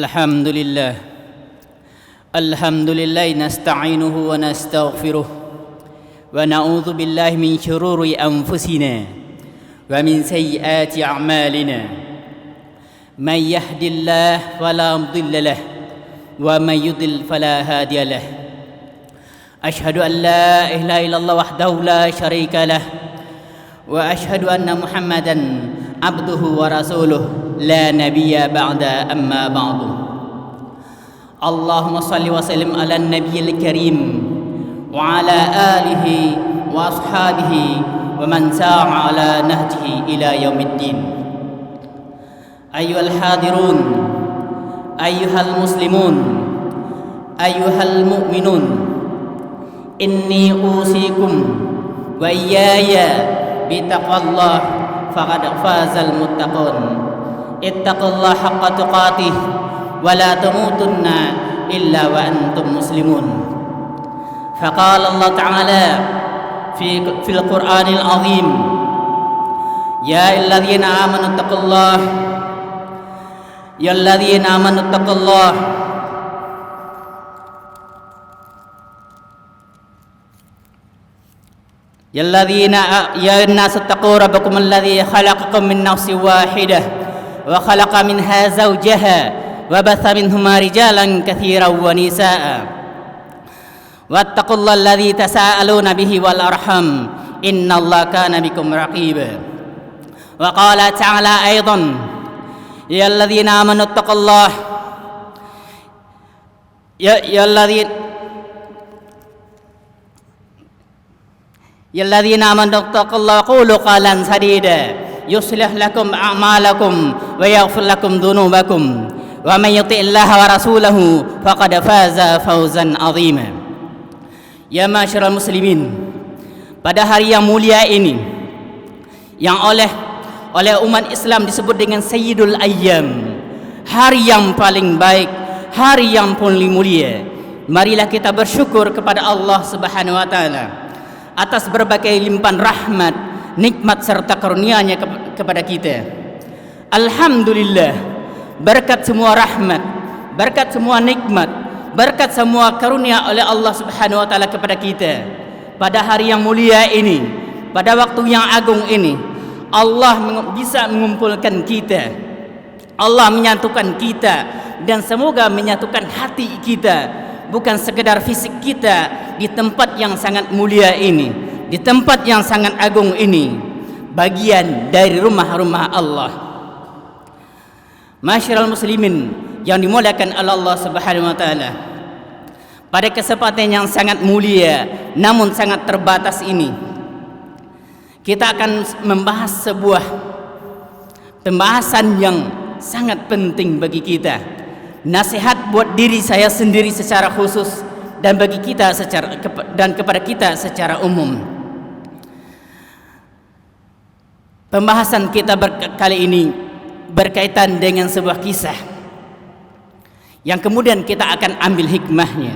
Alhamdulillah nasta'inuhu wa nastaghfiruh wa na'udzu billahi min syururi anfusina wa min sayyiati a'malina may yahdihillahu fala mudilla lahu wa may yudlil fala hadiya lahu asyhadu an la ilaha illallah wahdahu la syarika lahu wa asyhadu anna muhammadan abduhu wa rasuluh la nabiyya ba'da amma ba'du. Allahumma salli wa sallim ala nabiyil karim wa ala alihi wa ashabihi wa man sa'a ala nahjihi ila yaumiddin. Ayyuhal hadirun, ayyuhal muslimun, ayyuhal mu'minun, inni usikum wa iyaya bitaqwallah faqad fazal muttaqun. Ittaqullaha haqqa tuqatih wa la tamutunna illa wa antum muslimun. Faqala Allah Ta'ala fil Qur'anil azim, ya ayyuhalladzina amanu taqullaha ya ayyuhalladzina amanu taqullaha يا الذين يا الناس اتقوا ربكم الذي خلقكم من نفس واحدة وخلق منها زوجها وبث منهما رجالا كثيرا ونساء واتقوا الله الذي تساءلون به والأرحم إن الله كان بكم رقيبا. وقال تعالى أيضا يا الذين آمنوا اتقوا الله يا الذين آمنوا اتقوا الله وقولوا قولا سديدا يصلح لكم أعمالكم ويغفر لكم ذنوبكم ومن يطع الله ورسوله فقد فاز فوزا عظيما. Ya masyarul muslimin, pada hari yang mulia ini yang oleh umat Islam disebut dengan Sayyidul Ayyam, hari yang paling baik, hari yang paling mulia, marilah kita bersyukur kepada Allah Subhanahu wa taala atas berbagai limpahan rahmat, nikmat serta karunia-Nya kepada kita. Alhamdulillah, berkat semua rahmat, berkat semua nikmat, berkat semua karunia oleh Allah Subhanahu wa taala kepada kita. Pada hari yang mulia ini, pada waktu yang agung ini, Allah bisa mengumpulkan kita. Allah menyatukan kita dan semoga menyatukan hati kita, bukan sekedar fisik kita, di tempat yang sangat mulia ini, di tempat yang sangat agung ini, bagian dari rumah-rumah Allah. Masyarul muslimin yang dimuliakan oleh Allah Subhanahu wa taala, pada kesempatan yang sangat mulia namun sangat terbatas ini, kita akan membahas sebuah pembahasan yang sangat penting bagi kita. Nasihat buat diri saya sendiri secara khusus dan bagi kita dan kepada kita secara umum. Pembahasan kita kali ini berkaitan dengan sebuah kisah yang kemudian kita akan ambil hikmahnya.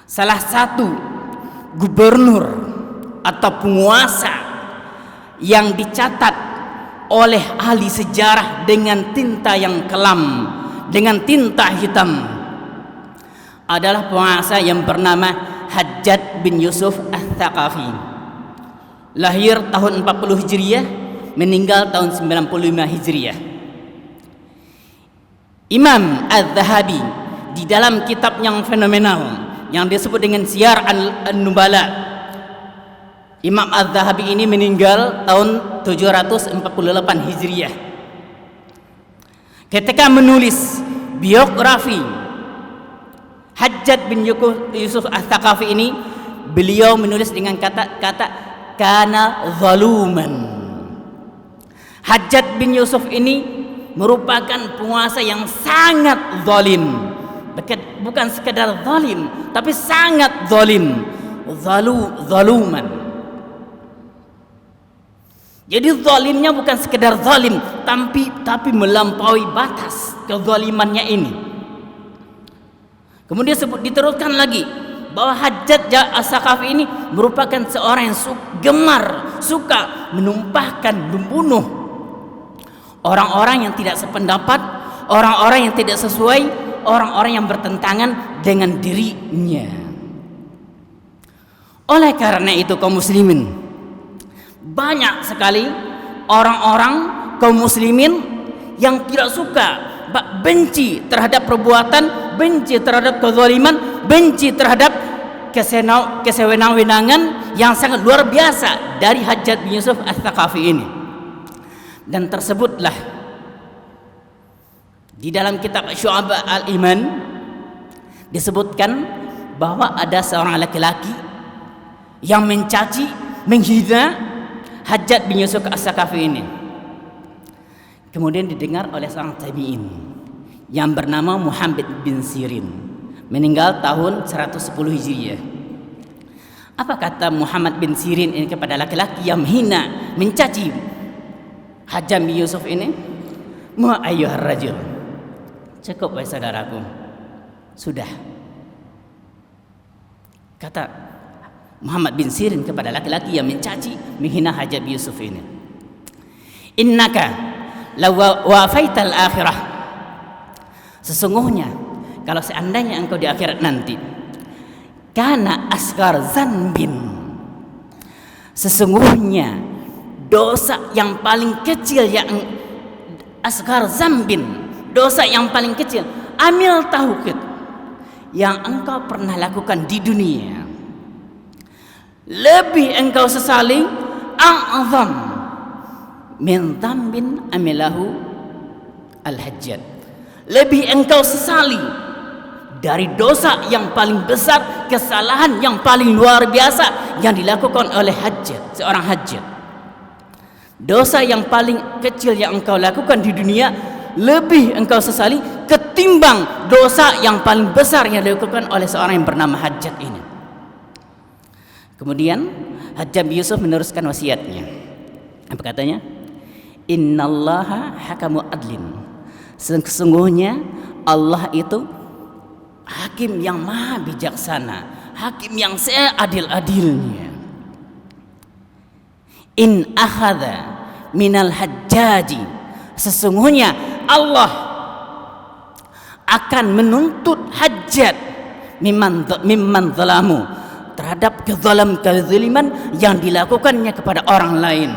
Salah satu gubernur atau penguasa yang dicatat oleh ahli sejarah dengan tinta yang kelam, dengan tinta hitam, adalah penguasa yang bernama Hajjaj bin Yusuf Ats-Tsaqafi. Lahir tahun 40 Hijriah, meninggal tahun 95 Hijriah. Imam Az-Zahabi di dalam kitab yang fenomenal yang disebut dengan Siyar An-Nubala, Imam Az-Zahabi ini meninggal tahun 748 Hijriah. Ketika menulis biografi Hajjaj bin Yusuf Ats-Tsaqafi ini, beliau menulis dengan kata kana zaluman. Hajjaj bin Yusuf ini merupakan penguasa yang sangat zalim. Bukan sekadar zalim, tapi sangat zalim. Zaluman. Jadi zalimnya bukan sekadar zalim, tapi melampaui batas kezalimannya ini. Kemudian diteruskan lagi bahwa Hajjaj Ats-Tsaqafi ini merupakan seorang yang suka menumpahkan, membunuh orang-orang yang tidak sependapat, orang-orang yang tidak sesuai, orang-orang yang bertentangan dengan dirinya. Oleh karena itu kaum muslimin, banyak sekali orang-orang kaum muslimin yang tidak suka, benci terhadap perbuatan, benci terhadap kezaliman, benci terhadap kesewenang-wenangan yang sangat luar biasa dari Hajjaj bin Yusuf Ats-Tsaqafi ini. Dan tersebutlah di dalam kitab Syu'ab al-Iman disebutkan bahwa ada seorang laki-laki yang mencaci, menghina Hajjaj bin Yusuf Ats-Tsaqafi ini. Kemudian didengar oleh seorang tabi'in yang bernama Muhammad bin Sirin, meninggal tahun 110 Hijriah. Apa kata Muhammad bin Sirin ini kepada laki-laki yang menghina, mencaci Hajjaj bin Yusuf ini? Ma ayyuhar rajul, cukup wahai saudaraku, sudah. Kata Muhammad bin Sirin kepada laki-laki yang mencaci, menghina Hajjaj bin Yusuf ini, innaka law wafaital akhirah, sesungguhnya kalau seandainya engkau di akhirat nanti, kana asghar zanbin, sesungguhnya dosa yang paling kecil, yang asghar zambin, dosa yang paling kecil, amil tauhid, yang engkau pernah lakukan di dunia, lebih engkau sesali a'zam min dzambin amilahu al-Hajjaj, lebih engkau sesali dari dosa yang paling besar, kesalahan yang paling luar biasa yang dilakukan oleh Hajjaj, seorang Hajjaj. Dosa yang paling kecil yang engkau lakukan di dunia lebih engkau sesali ketimbang dosa yang paling besar yang dilakukan oleh seorang yang bernama Hajjaj ini. Kemudian Hajjaj bin Yusuf meneruskan wasiatnya. Apa katanya? Innallaha hakamu adlin, sesungguhnya Allah itu hakim yang maha bijaksana, hakim yang seadil-adilnya. In akhadha minal hajjaji, sesungguhnya Allah akan menuntut Hajjaj mimman zalamu, terhadap kezaliman yang dilakukannya kepada orang lain.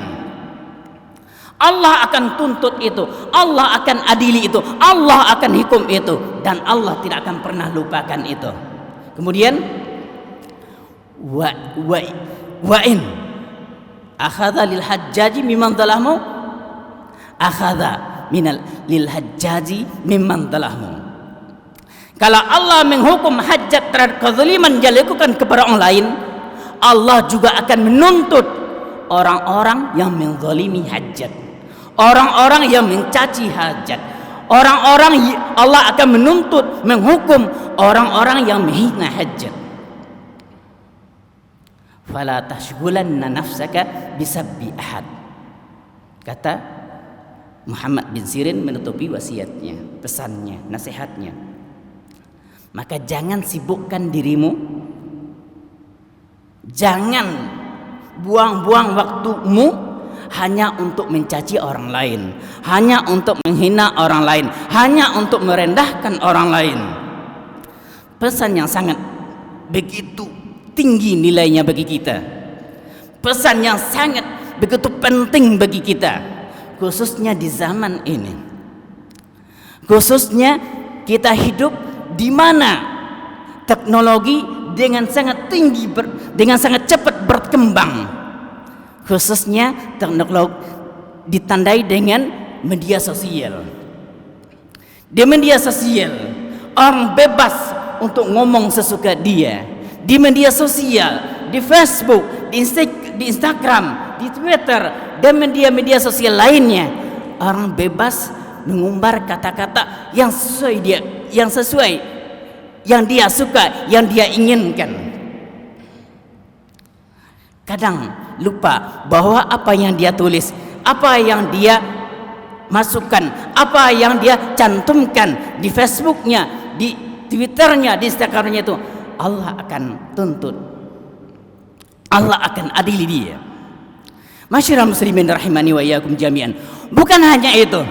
Allah akan tuntut itu, Allah akan adili itu, Allah akan hukum itu, dan Allah tidak akan pernah lupakan itu. Kemudian wa in akhadha lil hajjaji mimman zalamu, akhadha minal lil hajjaji mimman zalamu. Kalau Allah menghukum Hajjaj terhadap kezaliman yang dilakukan kepada orang lain, Allah juga akan menuntut orang-orang yang menzalimi Hajjaj, orang-orang yang mencaci Hajjaj, orang-orang Allah akan menuntut, menghukum orang-orang yang menghina Hajjaj. Fala tashghulanna nafsaka bisabbi ahad, kata Muhammad bin Sirin menutupi wasiatnya, pesannya, nasihatnya. Maka jangan sibukkan dirimu, jangan buang-buang waktumu hanya untuk mencaci orang lain, hanya untuk menghina orang lain, hanya untuk merendahkan orang lain. Pesan yang sangat begitu tinggi nilainya bagi kita, pesan yang sangat begitu penting bagi kita, khususnya di zaman ini, khususnya kita hidup di mana teknologi dengan sangat tinggi, dengan sangat cepat berkembang, khususnya teknologi ditandai dengan media sosial. Di media sosial orang bebas untuk ngomong sesuka dia. Di media sosial, di Facebook, di Instagram, di Twitter, dan media-media sosial lainnya, orang bebas mengumbar kata-kata yang sesuai dia, yang dia suka, yang dia inginkan. Kadang lupa bahwa apa yang dia tulis, apa yang dia masukkan, apa yang dia cantumkan di Facebooknya, di Twitternya, di Instagramnya itu, Allah akan tuntut, Allah akan adili dia. Masyiral muslimin rahimani wa iyyakum jami'an. Bukan hanya itu,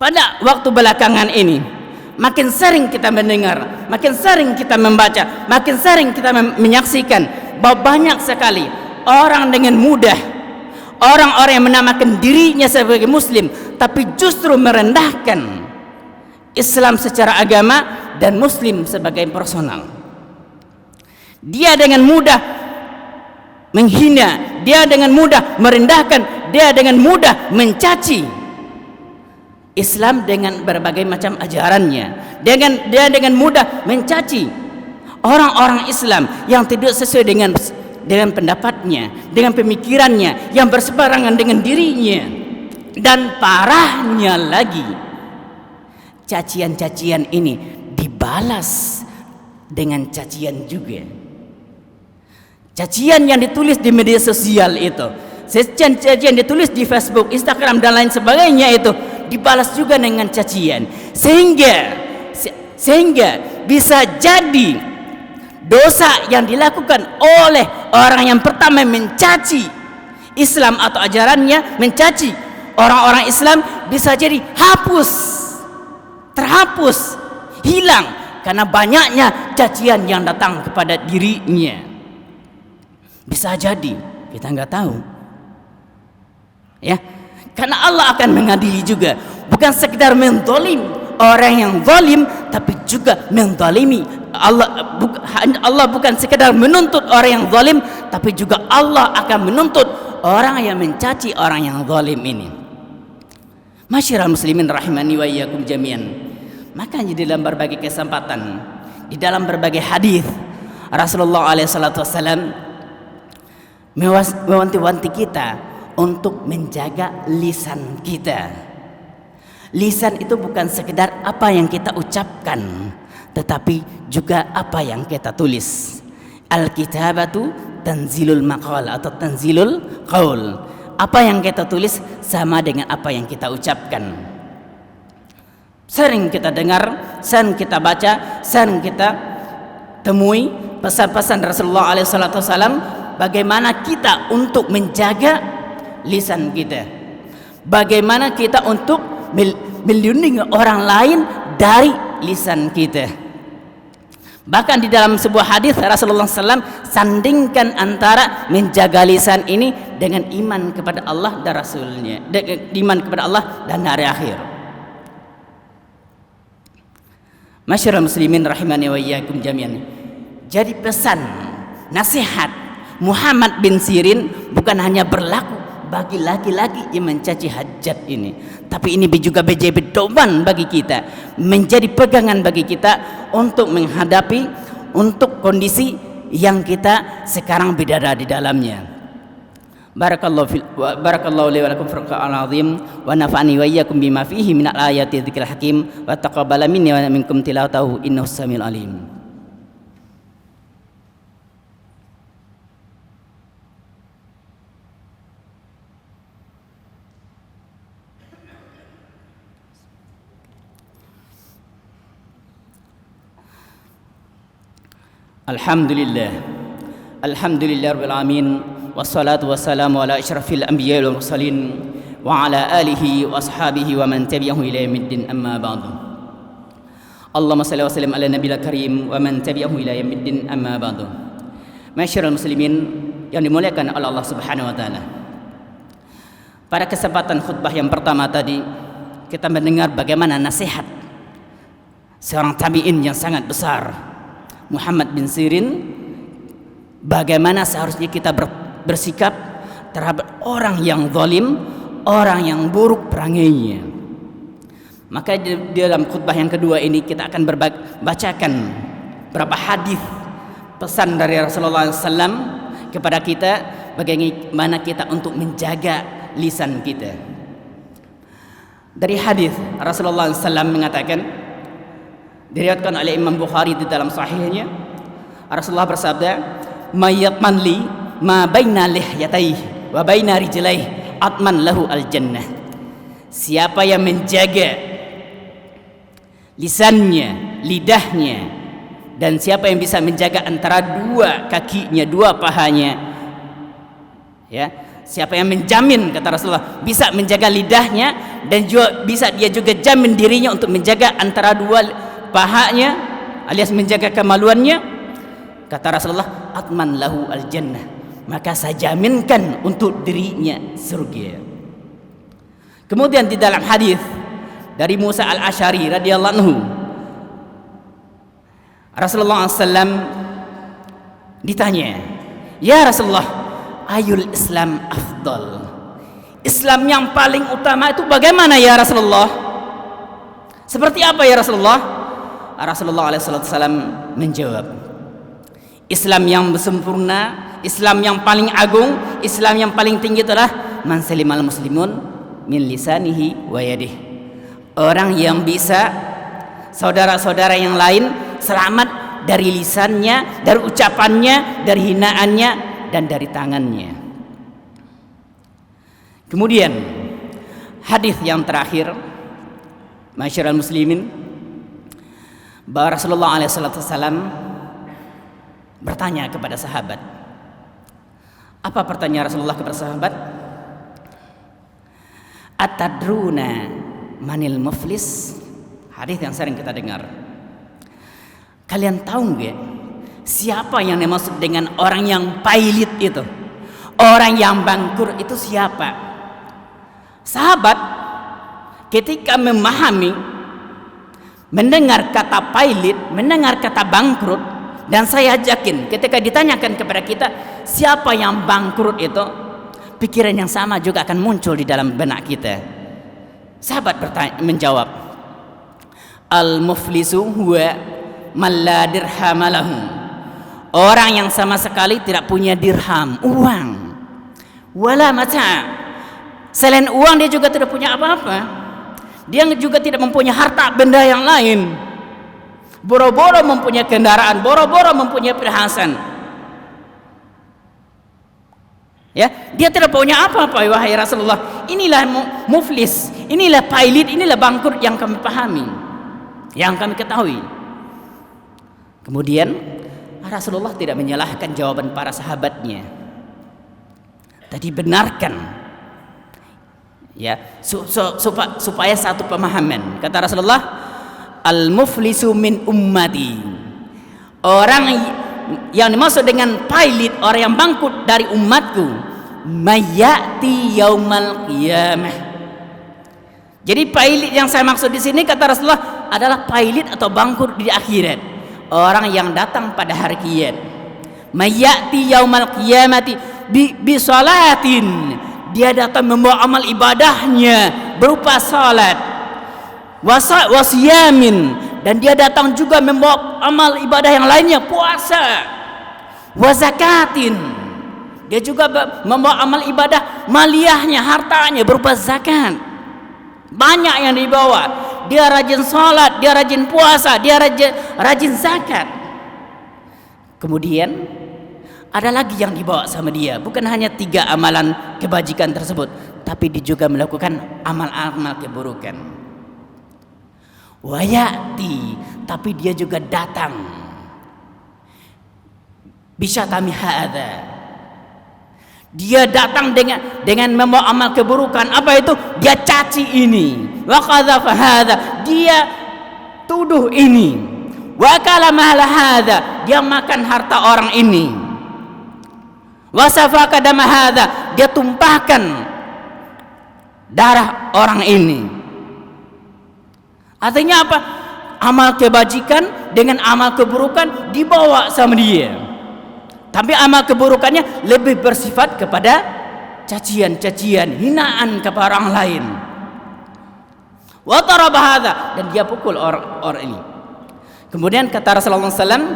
pada waktu belakangan ini makin sering kita mendengar, makin sering kita membaca, makin sering kita menyaksikan bahwa banyak sekali orang dengan mudah, orang-orang yang menamakan dirinya sebagai muslim tapi justru merendahkan Islam secara agama dan muslim sebagai personal. Dia dengan mudah menghina, dia dengan mudah merendahkan, dia dengan mudah mencaci Islam dengan berbagai macam ajarannya. Dia dengan mudah mencaci orang-orang Islam yang tidak sesuai dengan pendapatnya, dengan pemikirannya, yang berseberangan dengan dirinya. Dan parahnya lagi, cacian-cacian ini dibalas dengan cacian juga. Cacian yang ditulis di media sosial itu, cacian ditulis di Facebook, Instagram dan lain sebagainya itu dibalas juga dengan cacian, sehingga bisa jadi dosa yang dilakukan oleh orang yang pertama mencaci Islam atau ajarannya, mencaci orang-orang Islam, bisa jadi terhapus, hilang karena banyaknya cacian yang datang kepada dirinya. Bisa jadi, kita nggak tahu, ya. Karena Allah akan mengadili juga, bukan sekedar menzalim orang yang zalim, tapi juga menzalimi. Allah bukan sekedar menuntut orang yang zalim, tapi juga Allah akan menuntut orang yang mencaci orang yang zalim ini. Masyiral muslimin rahimani wa iyyakum jami'an. Makanya di dalam berbagai kesempatan, di dalam berbagai hadis, Rasulullah alaihi salatu wasallam mewanti-wanti kita untuk menjaga lisan kita. Lisan itu bukan sekedar apa yang kita ucapkan, tetapi juga apa yang kita tulis. Al-kitabatu tanzilul maqal atau tanzilul qaul. Apa yang kita tulis sama dengan apa yang kita ucapkan. Sering kita dengar, sering kita baca, sering kita temui pesan-pesan Rasulullah SAW bagaimana kita untuk menjaga lisan kita, bagaimana kita untuk melindungi orang lain dari lisan kita. Bahkan di dalam sebuah hadis Rasulullah SAW sandingkan antara menjaga lisan ini dengan iman kepada Allah dan Rasulnya, iman kepada Allah dan hari akhir. Masyiral muslimin rahimani wa iyyakum jami'an. Jadi pesan, nasihat Muhammad bin Sirin bukan hanya berlaku bagi laki-laki yang mencaci hajat ini, tapi ini juga menjadi pedoman bagi kita, menjadi pegangan bagi kita untuk menghadapi untuk kondisi yang kita sekarang berada di dalamnya. Barakallahu li wa lakum fil Qur'anil azim wa nafa'ani wa iyyakum bima fihi minal ayati dzikril hakim wa taqabbala minni wa minkum tilawatahu innahu samiul alim. Alhamdulillah rabbil alamin wassalatu wassalamu ala asyrafil anbiya'i wal mursalin wa ala alihi wa ashabihi wa man tabi'ahu ila yaumiddin amma ba'du. Allahumma shalli wa sallim ala nabiyil karim wa man tabi'ahu ila yaumiddin amma ba'du. Masyiral muslimin yang dimuliakan oleh Allah Subhanahu wa taala. Pada kesempatan khutbah yang pertama tadi kita mendengar bagaimana nasihat seorang tabi'in yang sangat besar, Muhammad bin Sirin, bagaimana seharusnya kita bersikap terhadap orang yang zalim, orang yang buruk perangainya. Maka di dalam khutbah yang kedua ini kita akan bacakan beberapa hadis pesan dari Rasulullah SAW kepada kita bagaimana kita untuk menjaga lisan kita. Dari hadis Rasulullah SAW mengatakan, diriwayatkan oleh Imam Bukhari di dalam sahihnya, Rasulullah bersabda, "Mayyatman li ma baina lihyatayhi wa baina rijlaihi atman lahu al-jannah." Siapa yang menjaga lisannya, lidahnya, dan siapa yang bisa menjaga antara dua kakinya, dua pahanya, ya, Siapa yang menjamin, kata Rasulullah, bisa menjaga lidahnya dan juga bisa dia juga jamin dirinya untuk menjaga antara dua pahanya alias menjaga kemaluannya, kata Rasulullah, atman lahu al-jannah, maka saya jaminkan untuk dirinya surga. Kemudian di dalam hadis dari Musa al-Asy'ari radhiyallahu anhu, Rasulullah SAW ditanya, ya Rasulullah, ayul Islam afdal, Islam yang paling utama itu bagaimana ya Rasulullah? Seperti apa ya Rasulullah? Rasulullah SAW menjawab, Islam yang sempurna, Islam yang paling agung, Islam yang paling tinggi adalah man salimal muslimun min lisanihi wa yadihi, orang yang bisa saudara-saudara yang lain selamat dari lisannya, dari ucapannya, dari hinaannya, dan dari tangannya. Kemudian hadis yang terakhir, masyarakat muslimin, bahwa Rasulullah SAW bertanya kepada sahabat. Apa pertanyaan Rasulullah kepada sahabat? Atadruna manil muflis? Hadis yang sering kita dengar. Kalian tahu nggak siapa yang dimaksud dengan orang yang pailit itu? Orang yang bangkrut itu siapa? Sahabat ketika memahami, mendengar kata pailit, mendengar kata bangkrut, dan saya yakin ketika ditanyakan kepada kita siapa yang bangkrut itu, pikiran yang sama juga akan muncul di dalam benak kita. Sahabat menjawab, al-muflisu huwa man la dirham lahu, orang yang sama sekali tidak punya dirham, uang, wala mata, selain uang dia juga tidak punya apa-apa, dia juga tidak mempunyai harta benda yang lain, boro-boro mempunyai kendaraan, boro-boro mempunyai perhiasan, ya, dia tidak punya apa-apa. Wahai Rasulullah, inilah muflis, inilah pailit, inilah bangkrut yang kami pahami, yang kami ketahui. Kemudian Rasulullah tidak menyalahkan jawaban para sahabatnya. Tadi benarkan, ya, supaya satu pemahaman. Kata Rasulullah, al-muflisu min ummati, orang yang dimaksud dengan pailit, orang yang bangkrut dari umatku, mayati yaumal qiyamah. Jadi pailit yang saya maksud di sini, kata Rasulullah, adalah pailit atau bangkrut di akhirat, orang yang datang pada hari kiamat. Mayati yaumal qiyamati bi salatin, dia datang membawa amal ibadahnya berupa salat, wasiyamin, dan dia datang juga membawa amal ibadah yang lainnya, puasa, wazakatin, dia juga membawa amal ibadah maliyahnya, hartanya berupa zakat, banyak yang dibawa. Dia rajin salat, dia rajin puasa, dia rajin zakat. Kemudian ada lagi yang dibawa sama dia, bukan hanya 3 amalan kebajikan tersebut, tapi dia juga melakukan amal-amal keburukan. Wayati, tapi dia juga datang bisyatami hadza, dia datang dengan membawa amal keburukan. Apa itu? Dia caci ini, wa qadhafa hadza, dia tuduh ini, wa kalama hadza, dia makan harta orang ini, wa safaka dama hadza, dia tumpahkan darah orang ini. Artinya apa? Amal kebajikan dengan amal keburukan dibawa sama dia, tapi amal keburukannya lebih bersifat kepada cacian-cacian, hinaan kepada orang lain. Wa taraba hadza, dan dia pukul orang ini. Kemudian kata Rasulullah SAW,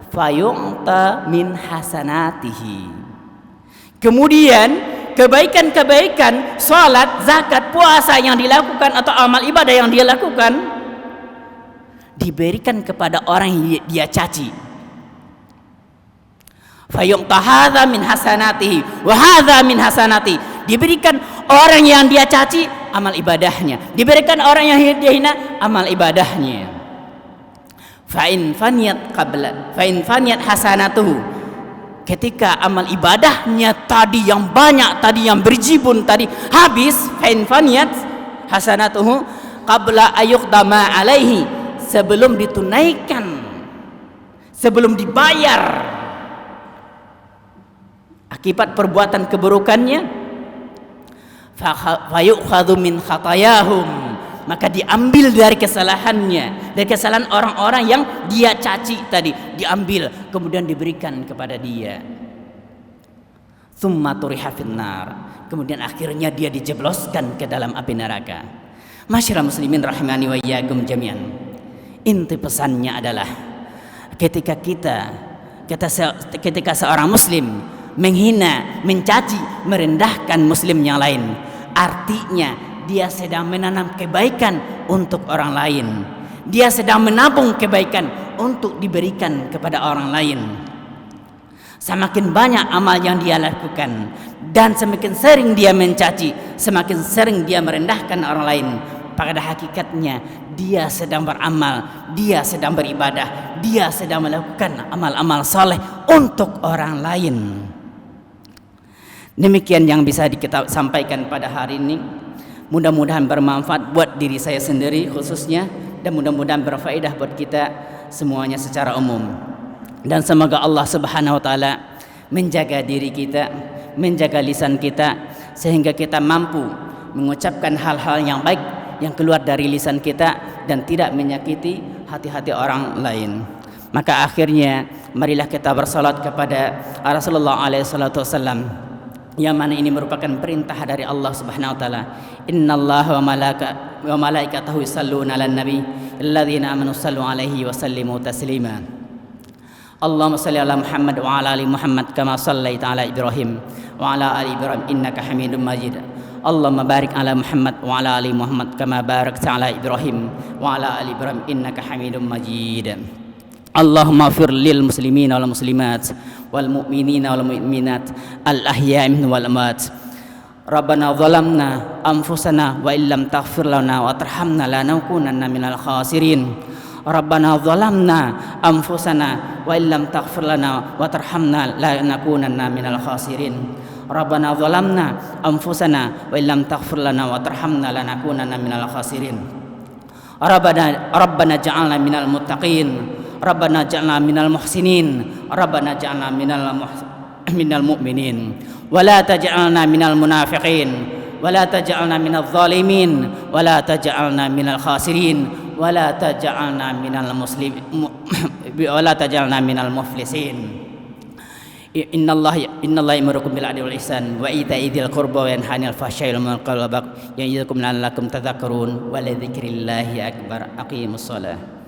fayu'ta min hasanatihi. Kemudian kebaikan-kebaikan, salat, zakat, puasa yang dilakukan atau amal ibadah yang dia lakukan diberikan kepada orang yang dia caci. Fayu'ta hadza min hasanatihi wa hadza min hasanati, diberikan orang yang dia caci amal ibadahnya, diberikan orang yang dia hina amal ibadahnya. Fa in faniyat hasanatuhu, ketika amal ibadahnya tadi yang banyak, tadi yang berjibun tadi habis, faniyat hasanatuhu qabla ayuqdama alaihi, sebelum ditunaikan, sebelum dibayar akibat perbuatan keburukannya, fayu'khadhu min khatayahum, maka diambil dari kesalahannya, dari kesalahan orang-orang yang dia caci tadi, diambil kemudian diberikan kepada dia. Tsumma turiha finnar, kemudian akhirnya dia dijebloskan ke dalam api neraka. Masyiral muslimin rahimani wa iyyakum jami'an. Inti pesannya adalah ketika seorang muslim menghina, mencaci, merendahkan muslim yang lain, artinya dia sedang menanam kebaikan untuk orang lain. Dia sedang menabung kebaikan untuk diberikan kepada orang lain. Semakin banyak amal yang dia lakukan dan semakin sering dia mencaci, semakin sering dia merendahkan orang lain, pada hakikatnya dia sedang beramal, dia sedang beribadah, dia sedang melakukan amal-amal saleh untuk orang lain. Demikian yang bisa kita sampaikan pada hari ini. Mudah-mudahan bermanfaat buat diri saya sendiri khususnya, dan mudah-mudahan berfaedah buat kita semuanya secara umum. Dan semoga Allah Subhanahu wa taala menjaga diri kita, menjaga lisan kita, sehingga kita mampu mengucapkan hal-hal yang baik yang keluar dari lisan kita dan tidak menyakiti hati-hati orang lain. Maka akhirnya marilah kita bersalat kepada Rasulullah alaihi salatu wasallam, yang mana ini merupakan perintah dari Allah Subhanahu wa taala. Innallaha wa malaikatahu yusalluna 'alan nabi alladzina amanu sallu 'alaihi wa sallimu taslima. Allahumma shalli ala Muhammad wa ala ali Muhammad kama shallaita ala Ibrahim wa ala ali Ibrahim innaka Hamidum Majid. Allahumma barik ala Muhammad wa ala ali Muhammad kama barakta ala Ibrahim wa ala ali Ibrahim innaka Hamidum Majid. Allahumma ighfir lil muslimin wal muslimat wal mu'minin wal mu'minat al ahya'i minhum wal amwat. Rabbana zalamna anfusana wa illam taghfir lana wa tarhamna lanakunanna minal khasirin. Rabbana zalamna anfusana wa illam taghfir lana wa tarhamna lanakunanna minal khasirin. Rabbana zalamna anfusana wa illam taghfir lana wa tarhamna lanakunanna minal khasirin. Rabbana ja'alna minal muttaqin. Rabbana ja'alna minal muhsinin. Rabbana ja'alna minal mu'minin. Wa la taj'alna minal munafiqin. Wa la taj'alna minal zalimin. Wa la taj'alna minal khasirin. Wa la taj'alna minal muslimin. Wa la taj'alna minal muflisin. Innallaha ya'murukum bil 'adli wal ihsan wa ita'i dzil qurba wa yanha 'anil fahsya'i wal munkari wal baghi ya'idukum la'allakum tadhakkarun wa la dzikrillahi akbar. Aqimus shalah.